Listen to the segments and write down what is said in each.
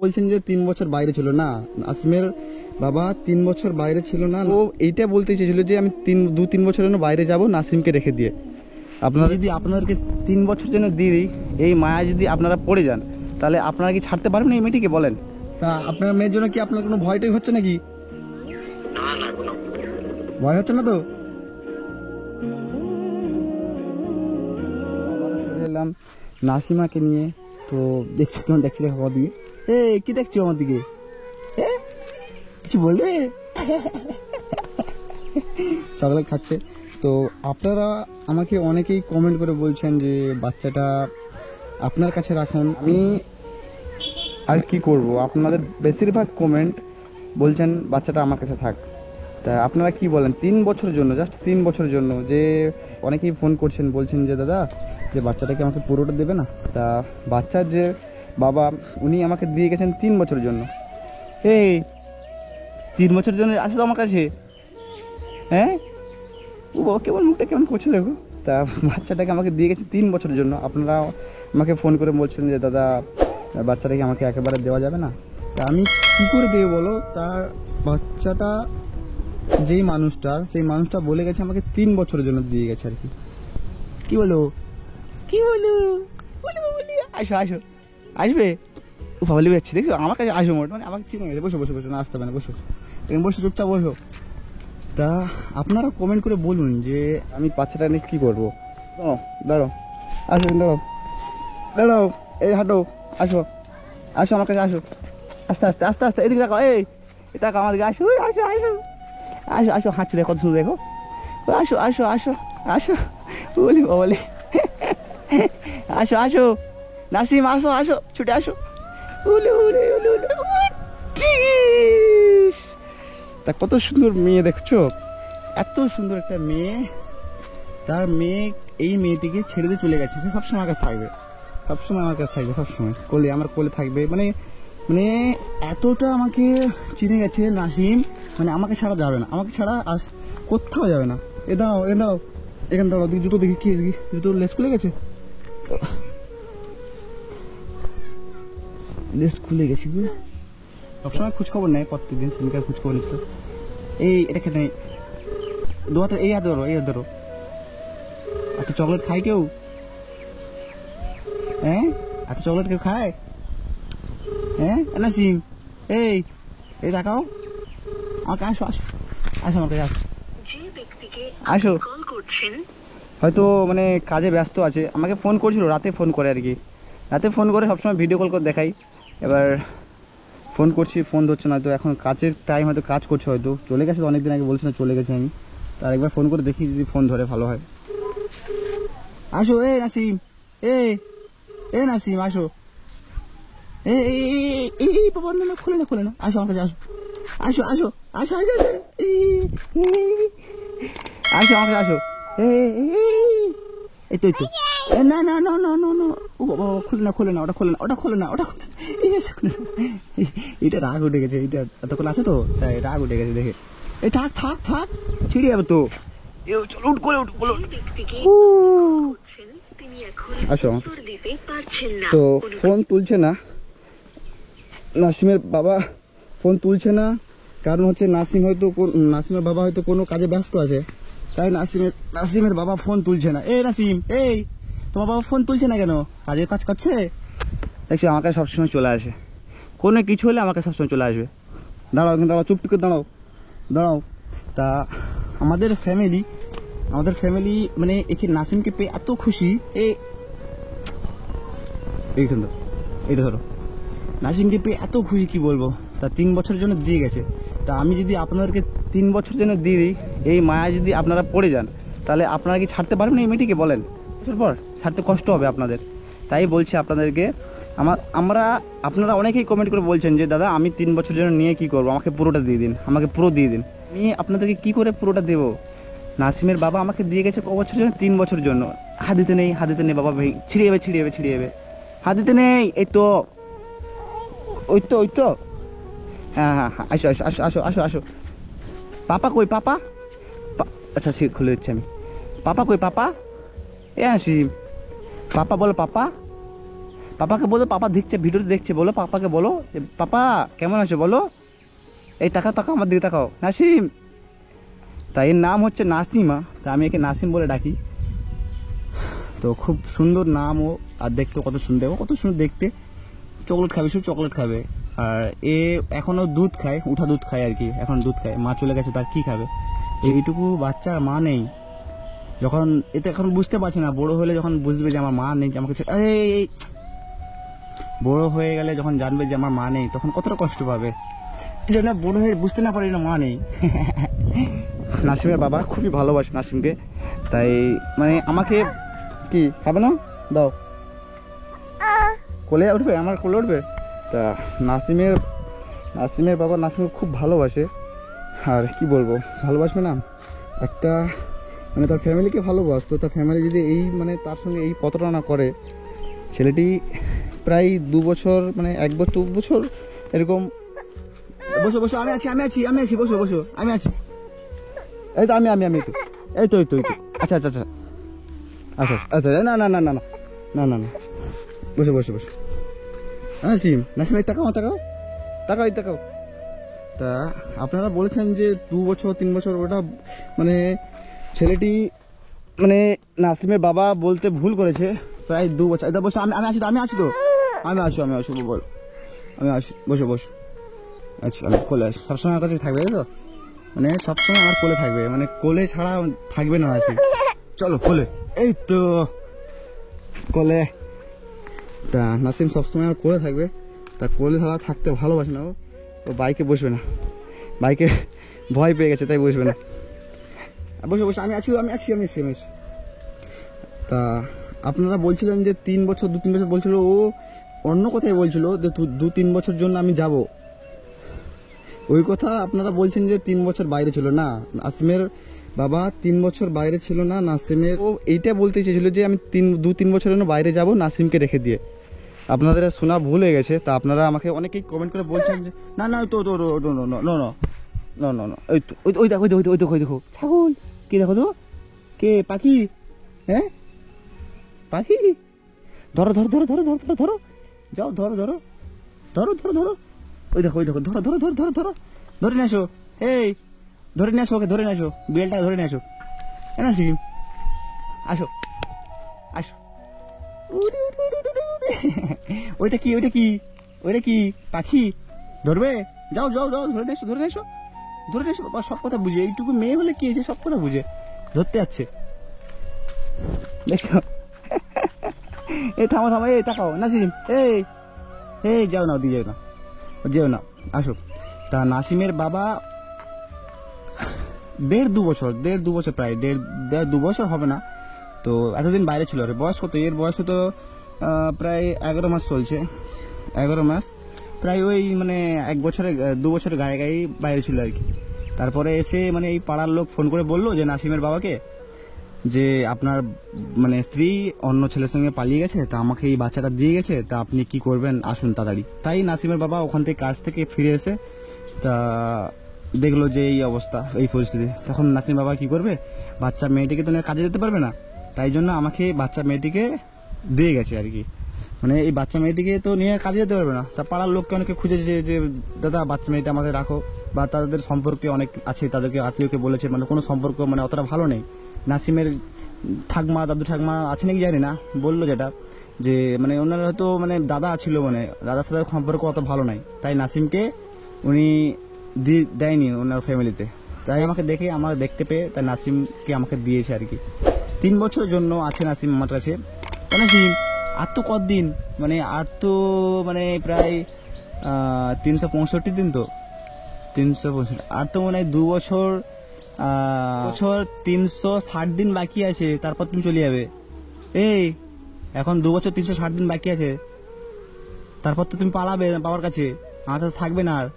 বলছেন যে 3 বছর বাইরে ছিল না, নাসিমের বাবা 3 বছর বাইরে ছিল না। ও এইটা বলতে চেয়েছিল যে আমি 2-3 বছরের জন্য বাইরে যাব নাসিমকে রেখে দিয়ে। আপনারা যদি আপনাদেরকে 3 বছর জন্য দিয়ে দিই, এই মায়া যদি আপনারা পড়ে যান, তাহলে আপনারা কি ছাড়তে পারবেন এই মেয়েটিকে বলেন? তা আপনার মেয়ের জন্য কি আপনার কোনো ভয়টাই হচ্ছে নাকি? ভয় হচ্ছে না তো? চলে এলাম নাসিমাকে নিয়ে। তো দেখছি কেমন দেখছি, দেখো আমার দিকে। কি দেখছো আমার দিকে? কিছু বলবে? চকলেট খাচ্ছে। তো আপনারা আমাকে অনেকেই কমেন্ট করে বলছেন যে বাচ্চাটা আপনার কাছে রাখুন। আমি আর কি করব, আপনাদের বেশিরভাগ কমেন্ট বলছেন বাচ্চাটা আমার কাছে থাক। তা আপনারা কি বলেন? 3 বছরের জন্য, জাস্ট 3 বছরের জন্য। যে অনেকেই ফোন করছেন, বলছেন যে দাদা যে বাচ্চাটাকে আমাকে পুরোটা দেবে না? তা বাচ্চার যে বাবা উনি আমাকে দিয়ে গেছেন 3 বছরের জন্য। 3 বছরের জন্য আসে তো আমার কাছে। হ্যাঁ, ও বাবা কেমন মুখটা কেমন করছে দেখো। তা বাচ্চাটাকে আমাকে দিয়ে গেছে 3 বছরের জন্য। আপনারা আমাকে ফোন করে বলছেন যে দাদা বাচ্চাটাকে আমাকে একেবারে দেওয়া যাবে না। তা আমি কী করে দেবো বলো? তার বাচ্চাটা যেই মানুষটার, সেই মানুষটা বলে গেছে আমাকে 3 বছরের জন্য দিয়ে গেছে আর কি। কি বলো? কি বলো? আসো আসো, আসবে? ও ভাবলি যাচ্ছি দেখছো আমার কাছে আসো, মোট মানে আমাকে চিনে গেছে। বসো বসো বসো, না আসতে হবে না, বসো এখানে, বসো চুপচাপ বসো। তা আপনারা কমেন্ট করে বলুন যে আমি বাচ্চাটা নিয়ে কী করবো। দাঁড়াও দাঁড়াও, আসো দাঁড়াও দাঁড়াও, এই হাঁটো, আসো আসো আমার কাছে আসো, আস্তে আস্তে আস্তে আস্তে, এদিকে দেখো, এই দেখো আমার দিকে আসো, আসো আসো আসো আসো, হাঁটছে দেখো কত সুন্দর দেখো, আসো আসো আসো আসো, বলি বলি, আসো আসো নাসিম, আসো আসো, ছুটে আসো, উলে উলে উলে উলে। তা কত সুন্দর মেয়ে দেখছো, এত সুন্দর একটা মেয়ে। তার মেয়ে এই মেয়েটিকে ছেড়ে দিয়ে চলে গেছে। সে সবসময় আমার কাছে থাকবে, সবসময় আমার কাছে থাকবে, সবসময় কোলে, আমার কোলে থাকবে। মানে মানে এতটা আমাকে চিনে গেছে নাসিম, মানে আমাকে ছাড়া যাবে না, আমাকে ছাড়া কোথাও যাবে না। এ দাঁড়াও এ দাঁড়াও, এখানে দাঁড়াও, জুতো দেখি কি জুতো লেস খুলে গেছে, লেস খুলে গেছে। সবসময় খোঁজখবর নেয়, প্রত্যেকদিন সেদিনকার খোঁজখবর নিচ্ছিল। এটা খেতে নেই, দোয়াতে এই হাত ধরো, এই হাত ধরো। এত চকলেট খায় কেউ? হ্যাঁ, এত চকলেট কেউ খায়? হ্যাঁ নাসিম, এই দেখাও আমাকে, আসো আসো আসো আমার কাছে, আসো আসো। হয়তো মানে কাজে ব্যস্ত আছে, আমাকে ফোন করছিল, রাতে ফোন করে আর কি, রাতে ফোন করে সবসময় ভিডিও কল করে দেখাই। এবার ফোন করছি, ফোন ধরছে না, হয়তো এখন কাজের টাইম, হয়তো কাজ করছে, হয়তো চলে গেছে। তো অনেকদিন আগে বলছি না চলে গেছে আমি, তার একবার ফোন করে দেখি, যদি ফোন ধরে ভালো হয়। আসো নাসিম, নাসিম আসো, বাবা না, খুলে না খুলে না, আসো আমার কাছে, আসো আসো আসো আসো আসো, আসো আমার কাছে আসো, এই তো এই তো, না না না না না না, ও বাবা খুলে না খুলে না, ওটা খুলে না, ওটা খুলে না, ওটা খুলে না, এটা রাগ উঠে গেছে, এইটা এতক্ষণ আছে তো তাই রাগ উঠে গেছে দেখে। এই থাক থাক থাক, ছিঁড়ে যাবে তো, চলো উঠ করে উঠ বলো। আসো, তো ফোন তুলছে না নাসিমের বাবা, ফোন তুলছে না, কারণ হচ্ছে নাসিমের বাবা হয়তো কোনো কাজে ব্যস্ত আছে, তাই নাসিমের বাবা ফোন তুলছে না। নাসিম, তোমার বাবা ফোন তুলছে না কেন? কাজের কাজ করছে দেখছি, আমার কাছে সবসময় চলে আসে, কোনো কিছু হলে আমার কাছে সবসময় চলে আসবে। দাঁড়াও দাঁড়াও, চুপ করে দাঁড়াও দাঁড়াও। তা আমাদের ফ্যামিলি মানে একে নাসিমকে পেয়ে এত খুশি, এইটা ধরো, নাসিমকে পেয়ে এত খুশি কি বলবো। তা 3 বছরের জন্য দিয়ে গেছে। তা আমি যদি আপনাদেরকে 3 বছরের জন্য দিয়ে দিই, এই মায়া যদি আপনারা পড়ে যান, তাহলে আপনারা কি ছাড়তে পারবেন এই মেয়েটিকে বলেন? বছর পর ছাড়তে কষ্ট হবে আপনাদের। তাই বলছি আপনাদেরকে, আপনারা অনেকেই কমেন্ট করে বলছেন যে দাদা আমি 3 বছরের জন্য নিয়ে কি করবো, আমাকে পুরোটা দিয়ে দিন, আমাকে পুরো দিয়ে দিন। আমি আপনাদেরকে কি করে পুরোটা দেবো? নাসিমের বাবা আমাকে দিয়ে গেছে ক বছরের জন্য? 3 বছরের জন্য। হাত দিতে নেই বাবা, ভাই ছিঁড়ে যাবে, হাত দিতে নেই। এই তো ওই তো হ্যাঁ হ্যাঁ হ্যাঁ, আসো আসো আসো আসো আসো আসো। পাপা কই পাপা? আচ্ছা সে খুলে দিচ্ছি আমি। পাপা কই পাপা? আসি পাপা বলো, পাপা পাপাকে বলো, পাপা দেখছে, ভিডিওতে দেখছে, বলো পাপাকে, বলো যে পাপা কেমন আছো বলো। এই তাকাও তাকাও, আমার দিকে তাকাও। নাসিম, তাই এর নাম হচ্ছে নাসিমা, তা আমি একে নাসিম বলে ডাকি। তো খুব সুন্দর নাম ও, আর দেখতে কত সুন্দর, ও কত সুন্দর দেখতে। চকলেট খাবে, শুধু চকলেট খাবে। আর এ এখনও দুধ খায়, উঠা দুধ খায় আর কি, এখন দুধ খায়। মা চলে গেছে, তার কি খাবে? এইটুকু বাচ্চার মা নেই। যখন এতে এখন বুঝতে পারছে না, বড় হলে যখন বুঝবে যে আমার মা নেই, আমাকে এই বড় হয়ে গেলে যখন জানবে যে আমার মা নেই, তখন কতটা কষ্ট পাবে। এই জন্য বড় হয়ে বুঝতে না পারি না মা নেই। নাসিমের বাবা খুবই ভালোবাসে নাসিমকে, তাই মানে আমাকে কি খাবে না, দাও কোলে উঠবে, আমার কোলে উঠবে। তা নাসিমের বাবা নাসিমকে খুব ভালোবাসে। আর কি বলবো, ভালোবাসবে না, একটা মানে তার ফ্যামিলিকে ভালোবাসতো, তার ফ্যামিলি যদি এই মানে তার সঙ্গে এই প্রতারণা করে, ছেলেটি প্রায় 2 বছর মানে 1 বছর 2 বছর এরকম। বসো বসো, আমি আছি, বসো বসো, আমি আছি। এই তো আমি তো এই তো আচ্ছা আচ্ছা আচ্ছা আচ্ছা আচ্ছা, না না না না না না না না, বসো বসো বসো। নাসিম তাকাও। তা আপনারা বলেছেন যে 2 বছর 3 বছর, ওটা মানে ছেলেটি মানে নাসিমের বাবা বলতে ভুল করেছে, প্রায় 2 বছর। এটা বসে, আমি আছি বল, আমি আসি, বসো। আচ্ছা, আমি কোলে আসি, সবসময় আমার কাছে থাকবে তো, মানে সবসময় আমার কোলে থাকবে, মানে কোলে ছাড়া থাকবে না আসি। চলো কোলে, এই তো কোলে। তা নাসিম সবসময় আমার কোলে থাকবে, তা কোলে ছাড়া থাকতে ভালোবাসে না ও বাইকে বসবে না, বাইকে ভয় পেয়ে গেছে তাই বসবে না। বসে, আমি আছি। তা আপনারা বলছিলেন যে 2-3 বছর বলছিল, ও অন্য কথাই বলছিল যে 2-3 বছর জন্য আমি যাব, ওই কথা আপনারা বলছেন যে 3 বছর বাইরে ছিল না। নাসিমের বাবা 3 বছর বাইরে ছিল না, নাসিমের ও এইটা বলতে চেয়েছিল যে আমি 2-3 বছরের জন্য বাইরে যাব নাসিমকে রেখে দিয়ে। আপনাদের শোনা ভুল হয়ে গেছে। তা আপনারা আমাকে অনেকেই কমেন্ট করে বলছেন যে না না ওই তো ওই দেখো ছাগল, কে দেখো তো, কে পাখি, হ্যাঁ পাখি, ধরো যাও, ধরো, ওই দেখো ধরো, ধরে নিয়ে আসো, এই ধরে নিয়ে আসো, ওকে ধরে নিয়ে আসো, বেলটা ধরে নিয়ে আসো, নাসিম আসো। ওইটা কি পাখি, ধরবে, যাও ধরে নিয়ে এসো। বাবা সব কথা বুঝে, এইটুকু মেয়ে হলে কি হয়েছে, সব কথা বুঝে ধরতে যাচ্ছে, দেখছো। এই থামো, এই তাকাও নাসিম, এই যাও না, দিয়ে যেও না, আসো। তা নাসিমের বাবা 1.5-2 বছর প্রায় 1.5-2 বছর হবে না, তো এতদিন বাইরে ছিল। বয়স কত এর? বয়স তো প্রায় 11 মাস চলছে, 11 মাস প্রায়, ওই মানে 1 বছরে 2 বছরের গায়ে বাইরে ছিল আর কি। তারপরে এসে মানে এই পাড়ার লোক ফোন করে বললো যে নাসিমের বাবাকে যে আপনার মানে স্ত্রী অন্য ছেলের সঙ্গে পালিয়ে গেছে, তা আমাকে এই বাচ্চাটা দিয়ে গেছে, তা আপনি কি করবেন, আসুন তাড়াতাড়ি। তাই নাসিমের বাবা ওখান থেকে কাজ থেকে ফিরে এসে তা দেখলো যে এই অবস্থা, এই পরিস্থিতি। তখন নাসিম বাবা কি করবে, বাচ্চা মেয়েটিকে তো কাজে যেতে পারবে না, তাই জন্য আমাকে বাচ্চা মেয়েটিকে দিয়ে গেছে আর কি। মানে এই বাচ্চা মেয়েটিকে তো নিয়ে কাজে যেতে পারবে না, তা পাড়ার লোককে অনেকে খুঁজেছে যে দাদা বাচ্চা মেয়েটা আমাকে রাখো, বা তাদের সম্পর্কে অনেক আছে, তাদেরকে আত্মীয়কে বলেছে, মানে কোনো সম্পর্ক মানে অতটা ভালো নেই। নাসিমের ঠাকমা দাদু ঠাকমা আছে নাকি জানি না, বললো যেটা যে মানে ওনার হয়তো মানে দাদা ছিল, মানে দাদার সাথে সম্পর্ক অত ভালো নাই, তাই নাসিমকে উনি দেয়নি ওনার ফ্যামিলিতে। তাই আমাকে দেখে, আমার দেখতে পেয়ে তাই নাসিমকে আমাকে দিয়েছে আর কি। 3 বছরের জন্য আছে নাসিম আমার কাছে। নাসিম আর তো কতদিন, মানে আর তো মানে প্রায় 365 দিন, তো 365, আর তো মনে হয় 2 বছর 360 দিন বাকি আছে, তারপর তুমি চলে যাবে। এই এখন 2 বছর 360 দিন বাকি আছে, তারপর তো তুমি পালাবে বাবার কাছে, আমার কাছে থাকবে না আর।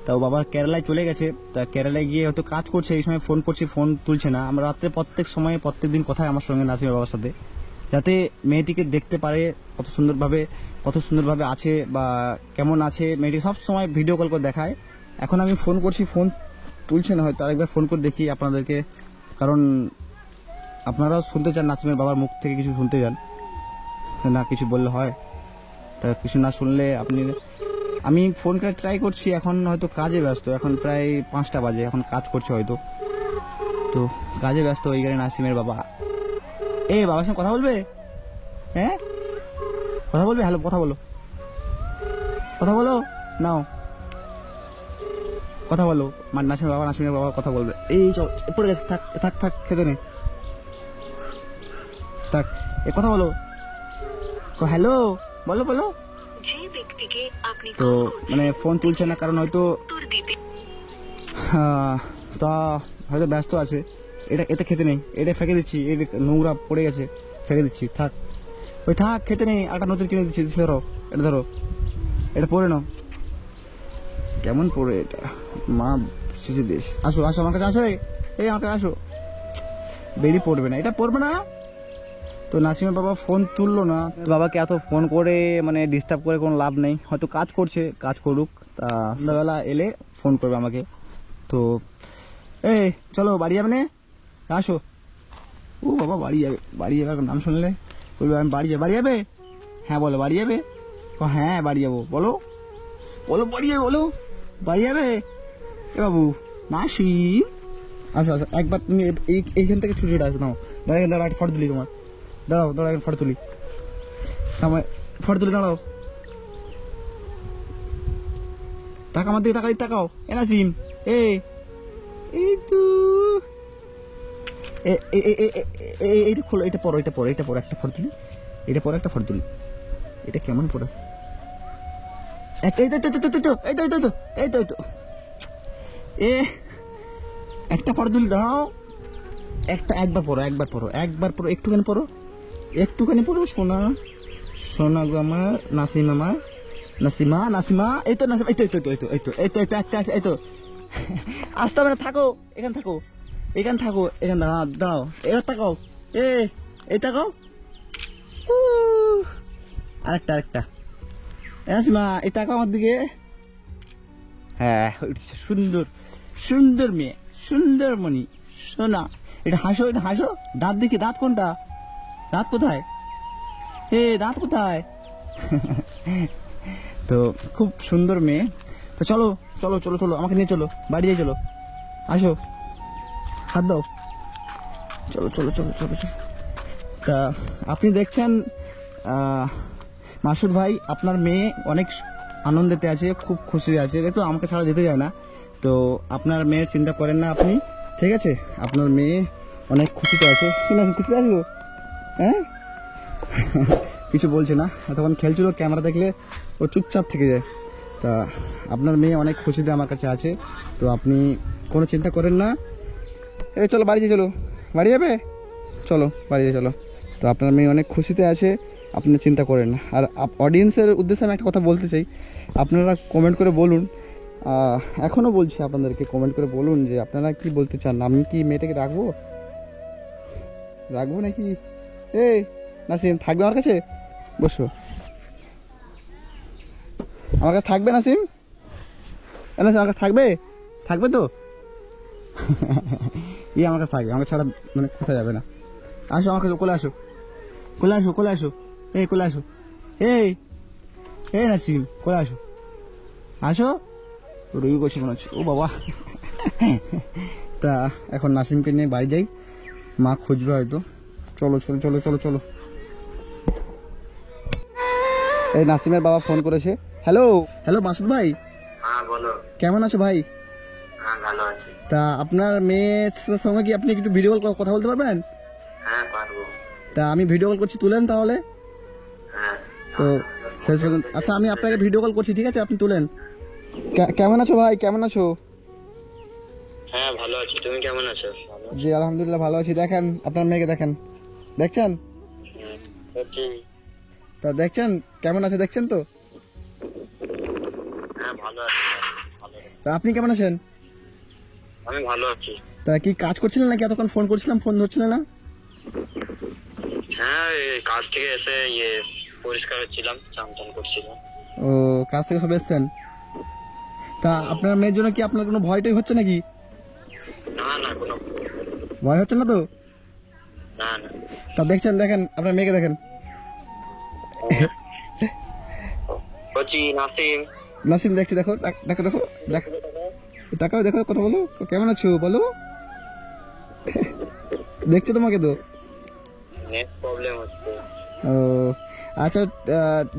তাও বাবা কেরালায় চলে গেছে, তা কেরালায় গিয়ে হয়তো কাজ করছে, এই সময় ফোন করছি, ফোন তুলছে না। আমরা রাত্রে প্রত্যেক দিন কথায় আমার সঙ্গে নাসিমের বাবার সাথে, যাতে মেয়েটিকে দেখতে পারে কত সুন্দরভাবে আছে বা কেমন আছে মেয়েটি, সব সময় ভিডিও কল করে দেখায়। এখন আমি ফোন করছি, ফোন তুলছে না, হয়তো আরেকবার ফোন করে দেখি আপনাদেরকে, কারণ আপনারাও শুনতে চান, নাসিমের বাবার মুখ থেকে কিছু শুনতে চান। না কিছু বললে হয়? তা কিছু না শুনলে আপনি, আমি ফোন করে ট্রাই করছি, এখন হয়তো কাজে ব্যস্ত, এখন প্রায় 5টা বাজে, এখন কাজ করছে হয়তো, তো কাজে ব্যস্ত ওই গাড়ি নাসিমের বাবা। এই বাবার সঙ্গে কথা বলবে? হ্যাঁ কথা বলবে? হ্যালো কথা বলো, কথা বলো, নাও কথা বলো। নাসিমের বাবা কথা বলবে। এই চল পড়ে গেছে, থাক থাক থাক, খেতে নেই, থাক, এ কথা বলো, হ্যালো বলো বলো। তো মানে ফোন তুলছে না কারণ হয়তো তা হয়তো ব্যস্ত আছে। এতে খেতে নেই, এটা ফেঁকে দিচ্ছি, এটা নোংরা পড়ে গেছে, ফেঁকে দিচ্ছি, থাক ওই থাক, খেতে নেই, একটা নতুন কিনে দিচ্ছি, ধরো এটা, ধরো এটা পরে নাও। কেমন পড়ে এটা, মা শিশু দেশ। আসো আসো আমার কাছে আসো, এই আমার কাছে আসো, বেরিয়ে পড়বে না, এটা পড়বে না। তো নাসিমের বাবা ফোন তুললো না, বাবাকে এত ফোন করে মানে ডিস্টার্ব করে কোনো লাভ নেই, হয়তো কাজ করছে, কাজ করুক, তা সন্ধ্যাবেলা এলে ফোন করবে আমাকে। তো এই চলো বাড়ি যাবে না, আসো। ও বাবা বাড়ি যাবে, বাড়ি যাবে নাম শুনলে বলবে আমি বাড়ি যাবে, বাড়ি যাবে? হ্যাঁ বলো বাড়ি যাবে, হ্যাঁ বাড়ি যাবো, বলো বলো বাড়ি যাবে, বলো বাড়ি যাবে। এ বাবু নাসিম, আসো আসো, একবার তুমি এইখান থেকে ছুটে আসো, নাও দাঁড়া দাঁড়া, একটা ফটো তুলি তোমার, দাঁড়াও দাঁড়াও, একটা ফটো তুলি, আমার ফটো তুলি, দাঁড়াও, তাকা আমার দিকে, তাকাই তাকাও, এ নাসিম, এই তো এইটা খোলো, এটা পরো, এটা পরো, এটা পরো, একটা ফটো তুলি, এটা পরে একটা ফটো তুলি, এটা কেমন পড়ে, এই তো এই তো এই তো এই তো এ একটা ফটো তুলি, দাঁড়াও, একবার পড়ো, একবার পড়ো, একটুখানি পড়ো, একটুখানি পড়ো, সোনা সোনা গো আমার, নাসিম আমার, নাসিমা, এই তো নাসিমা, একটা এই তো আসতে হবে না, থাকো এখানে, এখানে দাঁড়াও, এবার তাকাও, এই তাকাও, আরেকটা নাসিমা, এই তাকাও আমার দিকে, হ্যাঁ সুন্দর মেয়ে, সুন্দর মণি, সোনা, এটা হাসো, দাঁত দেখি, দাঁত কোনটা, দাঁত কোথায়, দাঁত কোথায়? তো খুব সুন্দর মেয়ে। তো চলো চলো চলো চলো, আমাকে নিয়ে চলো, বাড়ি যাই, চলো আসো, হাত দাও, চলো চলো চলো চলো চলো। তা আপনি দেখছেন মাসুদ ভাই, আপনার মেয়ে অনেক আনন্দেতে আছে, খুব খুশি আছে, তো আমাকে ছাড়া যেতে যায় না। তো আপনার মেয়ের চিন্তা করেন না আপনি, ঠিক আছে? আপনার মেয়ে অনেক খুশিতে আছে, খুশিতে আছে গো, হ্যাঁ কিছু বলছে না, তখন খেলছিল, ক্যামেরা দেখলে ও চুপচাপ থেকে যায়। তা আপনার মেয়ে অনেক খুশিতে আমার কাছে আছে, তো আপনি কোনো চিন্তা করেন না। এই চলো বাড়ি চলো, বাড়ি যাবে, চলো বাড়ি চলো। তো আপনার মেয়ে অনেক খুশিতে আছে, আপনি চিন্তা করেন না। আর অডিয়েন্সের উদ্দেশ্যে আমি একটা কথা বলতে চাই, আপনারা কমেন্ট করে বলুন, এখনও বলছি আপনাদেরকে, কমেন্ট করে বলুন যে আপনারা কি বলতে চান, আমি কি মেয়েটাকে রাখবো নাকি? এই নাসিম থাকবে আমার কাছে, বসো, আমার কাছে থাকবে নাসিম, আমার কাছে থাকবে তো আমার কাছে থাকবে, আমাকে ছাড়া মানে কোথায় যাবে না। আসো আমার কাছে, কোলে আসো, কোলে আসো, এই নাসিম কোলে আসো, রুই করছে মনে হচ্ছে, ও বাবা তা এখন নাসিমকে নিয়ে বাড়ি যাই, মা খুঁজবে হয়তো, চলো চলো চলো চলো চলো। এই নাসিমের বাবা ফোন করেছে। হ্যালো মাসুদ ভাই, হ্যাঁ বলো, কেমন আছো ভাই? হ্যাঁ ভালো আছি। তা আপনার মেয়ের সঙ্গে কি আপনি একটু ভিডিও কল কথা বলতে পারবেন? হ্যাঁ পারবো। তা আমি ভিডিও কল করছি, তুলেন তাহলে। হ্যাঁ তো শেষ পর্যন্ত, আচ্ছা আমি আপনাকে ভিডিও কল করছি, ঠিক আছে, আপনি তুলেন। কেমন আছো ভাই, কেমন আছো? হ্যাঁ ভালো আছি, তুমি কেমন আছো? জি আলহামদুলিল্লাহ ভালো আছি। দেখেন আপনার মেয়েকে, দেখছেন? তা দেখছেন কেমন আছে, দেখছেন তো? হ্যাঁ ভালো আছি। তা আপনি কেমন আছেন? আমি ভালো আছি। তা কি কাজ করছিলেন নাকি? এতক্ষণ ফোন করছিলাম, ফোন ধরছিলেন না। হ্যাঁ কাজ থেকে এসে পরিষ্কার হচ্ছিলাম, চান টান করছিলাম। ও কাজ থেকে সব এসছেন? তা আপনার মেয়ের জন্য কি আপনার কোনো ভয়টাই হচ্ছে নাকি? না কোনো ভয় হচ্ছে না তো? না। তা দেখছেন, দেখেন আপনার মেয়েকে দেখেন, বলছি নাসিম। নাসিম দেখছি, দেখো দেখো দেখো দেখো, তাকাও দেখো, কথা বলো, কেমন আছো বলো। দেখছো তোমাকে তো। নেট প্রবলেম হচ্ছে। ও আচ্ছা,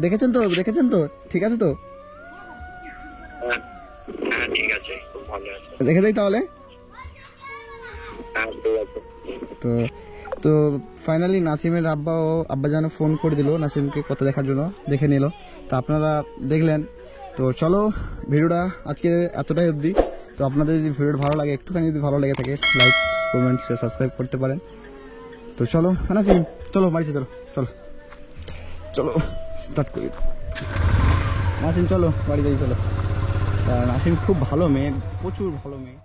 দেখেছেন তো, দেখেছেন তো, ঠিক আছে তো, হ্যাঁ হ্যাঁ, ঠিক আছে, খুব ভালো আছে। রেখে দেই তাহলে। হ্যাঁ ঠিক আছে। তো তো ফাইনালি নাসিমের আব্বা ও আব্বাজান ফোন করে দিল নাসিমকে কথা দেখার জন্য, দেখে নিল। তো আপনারা দেখলেন। তো চলো, ভিডিওটা আজকে এতটাই অবধি। তো আপনাদের যদি ভিডিওটা ভালো লাগে, একটুখানি যদি ভালো লেগে থাকে, লাইক কমেন্ট শেয়ার সাবস্ক্রাইব করতে পারেন। তো চলো নাসিম, চলো বাড়িতে, চলো চলো চলো স্টার্ট করি। নাসিম চলো বাড়ি যাই, চলো। নাসিম খুব ভালো মেয়ে, প্রচুর ভালো মেয়ে।